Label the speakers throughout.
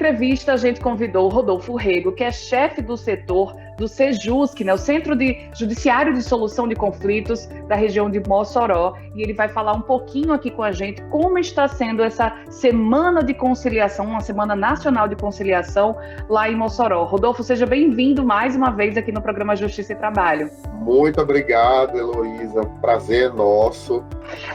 Speaker 1: entrevista, a gente convidou o Rodolfo Rego, que é chefe do setor do Sejusc, né, o Centro Judiciário de Solução de Conflitos da região de Mossoró, e ele vai falar um pouquinho aqui com a gente como está sendo essa Semana de Conciliação, uma Semana Nacional de Conciliação lá em Mossoró. Rodolfo, seja bem-vindo mais uma vez aqui no programa Justiça e Trabalho.
Speaker 2: Muito obrigado, Heloísa. Prazer nosso.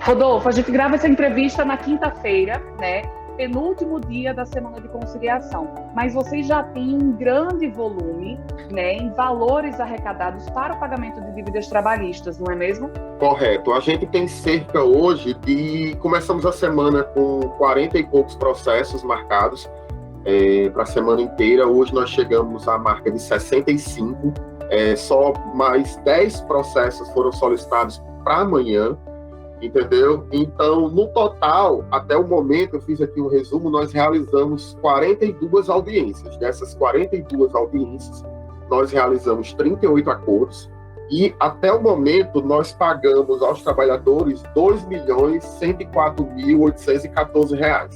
Speaker 1: Rodolfo, a gente grava essa entrevista na quinta-feira, né? Penúltimo dia da Semana de Conciliação, mas vocês já têm um grande volume, né, em valores arrecadados para o pagamento de dívidas trabalhistas, não é mesmo?
Speaker 2: Correto. A gente tem cerca hoje Começamos a semana com 40 e poucos processos marcados para a semana inteira. Hoje nós chegamos à marca de 65. Só mais 10 processos foram solicitados para amanhã. Entendeu? Então, no total, até o momento, eu fiz aqui um resumo, nós realizamos 42 audiências. Dessas 42 audiências, nós realizamos 38 acordos e, até o momento, nós pagamos aos trabalhadores R$ 2.104.814.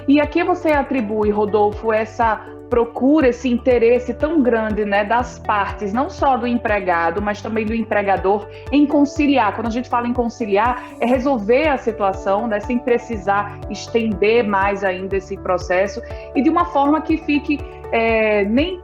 Speaker 1: E a que você atribui, Rodolfo, essa procura, esse interesse tão grande, né, das partes, não só do empregado, mas também do empregador, em conciliar? Quando a gente fala em conciliar, é resolver a situação, né, sem precisar estender mais ainda esse processo, e de uma forma que fique nem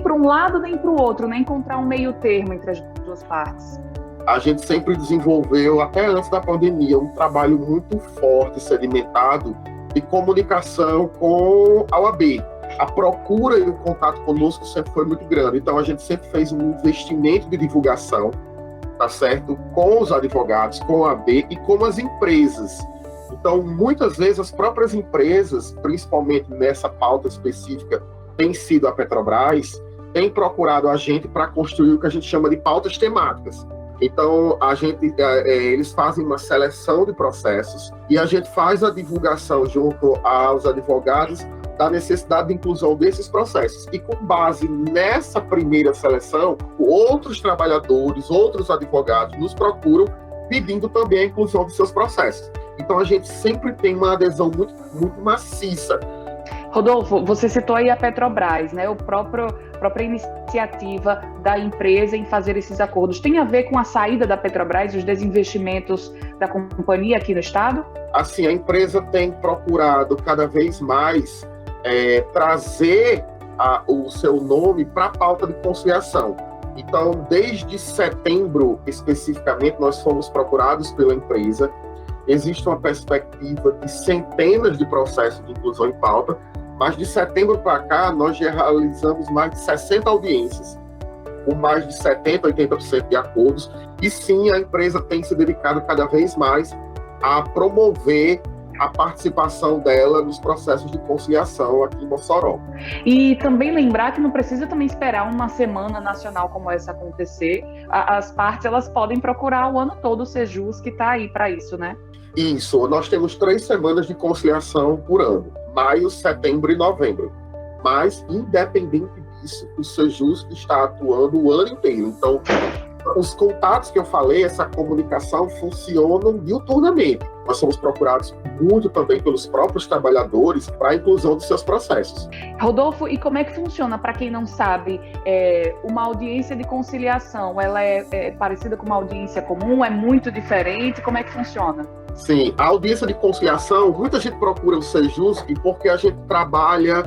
Speaker 1: para um lado nem para o outro, né, encontrar um meio termo entre as duas partes.
Speaker 2: A gente sempre desenvolveu, até antes da pandemia, um trabalho muito forte, sedimentado, de comunicação com a OAB. A procura e o contato conosco sempre foi muito grande. Então, a gente sempre fez um investimento de divulgação, tá certo? Com os advogados, com a OAB e com as empresas. Então, muitas vezes, as próprias empresas, principalmente nessa pauta específica, tem sido a Petrobras, tem procurado a gente para construir o que a gente chama de pautas temáticas. Então, eles fazem uma seleção de processos e a gente faz a divulgação junto aos advogados da necessidade de inclusão desses processos. E com base nessa primeira seleção, outros trabalhadores, outros advogados nos procuram pedindo também a inclusão de seus processos. Então, a gente sempre tem uma adesão muito, muito maciça.
Speaker 1: Rodolfo, você citou aí a Petrobras, né? A própria iniciativa da empresa em fazer esses acordos. Tem a ver com a saída da Petrobras, os desinvestimentos da companhia aqui no estado?
Speaker 2: Assim, a empresa tem procurado cada vez mais trazer o seu nome para a pauta de conciliação. Então, desde setembro, especificamente, nós fomos procurados pela empresa. Existe uma perspectiva de centenas de processos de inclusão em pauta, mas de setembro para cá, nós já realizamos mais de 60 audiências, com mais de 70%, 80% de acordos, e sim, a empresa tem se dedicado cada vez mais a promover a participação dela nos processos de conciliação aqui em Mossoró.
Speaker 1: E também lembrar que não precisa também esperar uma semana nacional como essa acontecer. As partes, elas podem procurar o ano todo o Sejusc, que está aí para isso, né?
Speaker 2: Isso, nós temos 3 semanas de conciliação por ano, maio, setembro e novembro. Mas, independente disso, o Sejusc está atuando o ano inteiro. Então, os contatos que eu falei, essa comunicação, funcionam diuturnamente. Nós somos procurados muito também pelos próprios trabalhadores para a inclusão de seus processos.
Speaker 1: Rodolfo, e como é que funciona? Para quem não sabe, uma audiência de conciliação, ela é parecida com uma audiência comum? É muito diferente? Como é que funciona?
Speaker 2: Sim, a audiência de conciliação, muita gente procura o Sejusc porque a gente trabalha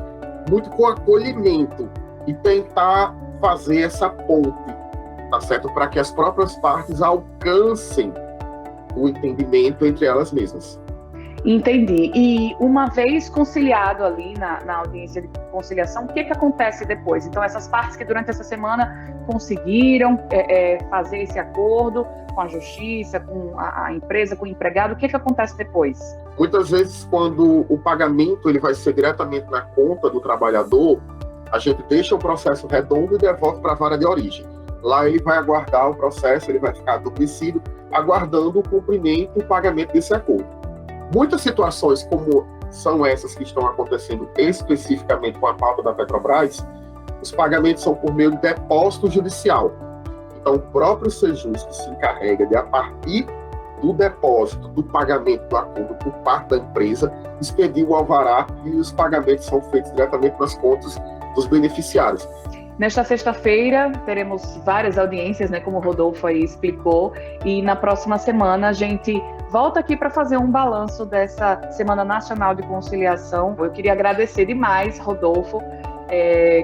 Speaker 2: muito com acolhimento e tentar fazer essa ponte, tá certo? Para que as próprias partes alcancem o entendimento entre elas mesmas.
Speaker 1: Entendi. E uma vez conciliado ali na audiência de conciliação, o que acontece depois? Então, essas partes que durante essa semana conseguiram fazer esse acordo com a justiça, com a empresa, com o empregado, o que acontece depois?
Speaker 2: Muitas vezes, quando o pagamento ele vai ser diretamente na conta do trabalhador, a gente deixa o processo redondo e devolve para a vara de origem. Lá ele vai aguardar o processo, ele vai ficar adormecido, aguardando o cumprimento e o pagamento desse acordo. Muitas situações como são essas que estão acontecendo especificamente com a pauta da Petrobras, os pagamentos são por meio de depósito judicial. Então, o próprio Sejusc se encarrega de, a partir do depósito do pagamento do acordo por parte da empresa, expedir o alvará e os pagamentos são feitos diretamente nas contas dos beneficiários.
Speaker 1: Nesta sexta-feira, teremos várias audiências, né, como o Rodolfo aí explicou, e na próxima semana a gente volta aqui para fazer um balanço dessa Semana Nacional de Conciliação. Eu queria agradecer demais, Rodolfo,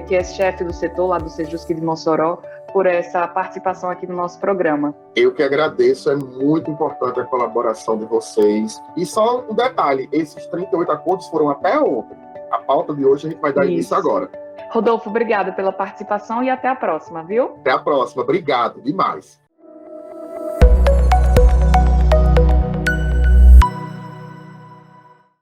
Speaker 1: que é chefe do setor lá do Sejusc de Mossoró, por essa participação aqui no nosso programa.
Speaker 2: Eu que agradeço, é muito importante a colaboração de vocês. E só um detalhe, esses 38 acordos foram até ontem. A pauta de hoje a gente vai dar início agora.
Speaker 1: Rodolfo, obrigada pela participação e até a próxima, viu?
Speaker 2: Até a próxima, obrigado demais.